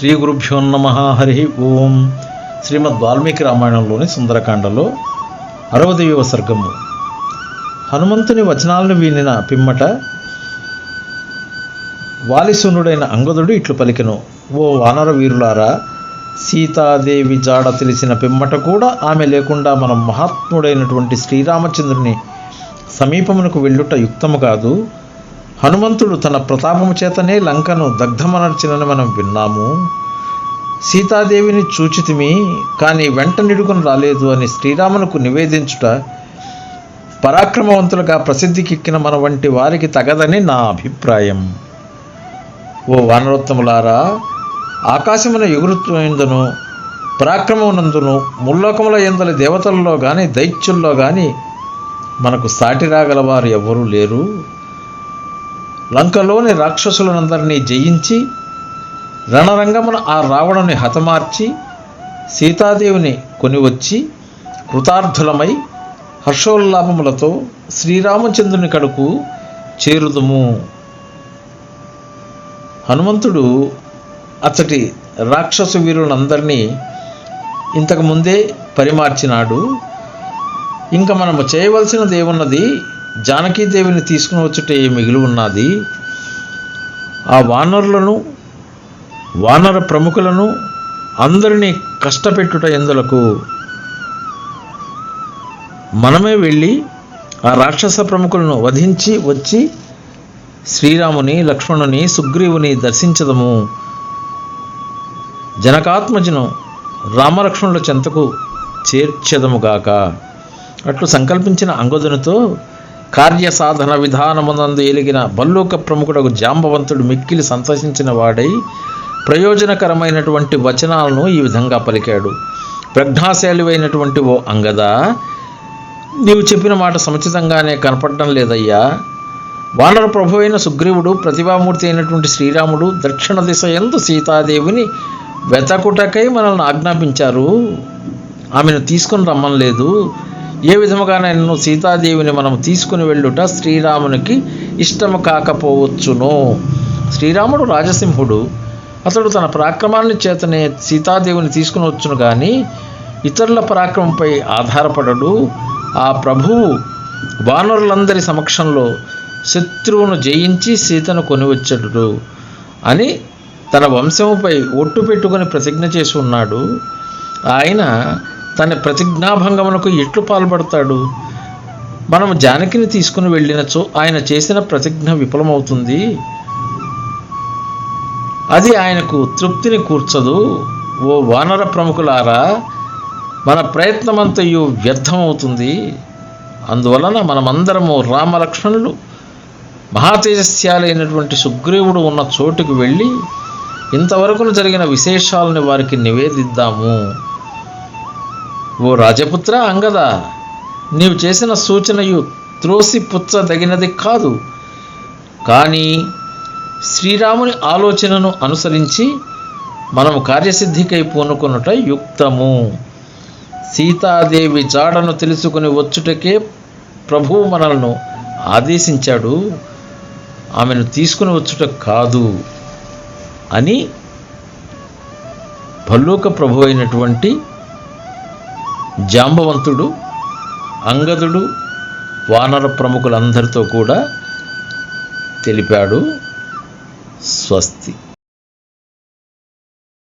శ్రీ గురుభ్యో నమః. హరి ఓం. శ్రీమద్ వాల్మీకి రామాయణంలోని సుందరకాండలో 60వ సర్గము. హనుమంతుని వచనాలను వినిన పిమ్మట వాలిసునుడైన అంగదుడు ఇట్లు పలికెను. ఓ వానర వీరులారా, సీతాదేవి జాడ తెలిసిన పిమ్మట కూడా ఆమె లేకుండా మనం మహాత్ముడైనటువంటి శ్రీరామచంద్రుని సమీపమునకు వెళ్ళుట యుక్తము కాదు. హనుమంతుడు తన ప్రతాపము చేతనే లంకను దగ్ధమనర్చినని మనం విన్నాము. సీతాదేవిని చూచితిమి, కానీ వెంట నిడుకుని రాలేదు అని శ్రీరామునకు నివేదించుట పరాక్రమవంతులుగా ప్రసిద్ధికెక్కిన మన వంటి వారికి తగదని నా అభిప్రాయం. ఓ వానరోత్తములారా, ఆకాశమున ఎగురుతున్నందును పరాక్రమమునందును ముల్లోకముల యందలి దేవతల్లో కానీ దైత్యుల్లో కానీ మనకు సాటి రాగలవారు ఎవ్వరూ లేరు. లంకలోని రాక్షసులందరినీ జయించి రణరంగమున ఆ రావణుని హతమార్చి సీతాదేవిని కొనివచ్చి కృతార్థులమై హర్షోల్లాపములతో శ్రీరామచంద్రుని కడకు చేరుదుము. హనుమంతుడు అచ్చటి రాక్షసు వీరులందరినీ ఇంతకుముందే పరిమార్చినాడు. ఇంకా మనము చేయవలసినది ఏమున్నది? జానకీదేవిని తీసుకుని వచ్చుటే మిగిలి ఉన్నది. ఆ వానరులను వానర ప్రముఖులను అందరినీ కష్టపెట్టుట ఎందులకు? మనమే వెళ్ళి ఆ రాక్షస ప్రముఖులను వధించి వచ్చి శ్రీరాముని, లక్ష్మణుని, సుగ్రీవుని దర్శించదము. జనకాత్మజను రామలక్ష్మణుల చెంతకు చేర్చెదముగాక. అట్లు సంకల్పించిన అంగదునితో కార్యసాధన విధానమునందు ఎలిగిన భల్లూక ప్రముఖుడకు జాంబవంతుడు మిక్కిలి సంతోషించిన వాడై ప్రయోజనకరమైనటువంటి వచనాలను ఈ విధంగా పలికాడు. ప్రజ్ఞాశాలివైనటువంటి ఓ అంగద, నీవు చెప్పిన మాట సముచితంగానే కనపడడం లేదయ్యా. వానర ప్రభు అయిన సుగ్రీవుడు, ప్రతిభామూర్తి అయినటువంటి శ్రీరాముడు దక్షిణ దిశ యందు సీతాదేవిని వెతకుటకై మనల్ని ఆజ్ఞాపించారు. ఆమెను తీసుకుని రమ్మనలేదు. ఏ విధముగానైనా సీతాదేవిని మనం తీసుకుని వెళ్ళుట శ్రీరామునికి ఇష్టము కాకపోవచ్చును. శ్రీరాముడు రాజసింహుడు. అతడు తన పరాక్రమాన్ని చేతనే సీతాదేవిని తీసుకుని వచ్చును కానీ ఇతరుల పరాక్రమంపై ఆధారపడడు. ఆ ప్రభువు వానరులందరి సమక్షంలో శత్రువును జయించి సీతను కొనివచ్చడు అని తన వంశముపై ఒట్టు పెట్టుకుని ప్రతిజ్ఞ చేసి ఉన్నాడు. ఆయన తన ప్రతిజ్ఞాభంగమునకు ఎట్లు పాల్పడతాడు? మనము జానకిని తీసుకుని వెళ్ళినచో ఆయన చేసిన ప్రతిజ్ఞ విఫలమవుతుంది. అది ఆయనకు తృప్తిని కూర్చదు. ఓ వానర ప్రముఖులారా, మన ప్రయత్నమంతయు వ్యర్థమవుతుంది. అందువలన మనమందరము రామలక్ష్మణులు మహాతేజస్యాలైనటువంటి సుగ్రీవుడు ఉన్న చోటుకు వెళ్ళి ఇంతవరకు జరిగిన విశేషాలను వారికి నివేదిద్దాము. ఓ రాజపుత్ర అంగద, నీవు చేసిన సూచనయు త్రోసిపుచ్చదగినది కాదు. కానీ శ్రీరాముని ఆలోచనను అనుసరించి మనము కార్యసిద్ధికై పూనుకొనుట యుక్తము. సీతాదేవి జాడను తెలుసుకుని వచ్చుటకే ప్రభువు మనల్ని ఆదేశించాడు, ఆమెను తీసుకుని వచ్చుట కాదు అని భల్లూక ప్రభు అయినటువంటి జాంబవంతుడు, అంగదుడు, వానర ప్రముఖులందరితో కూడా తెలిపాడు. స్వస్తి.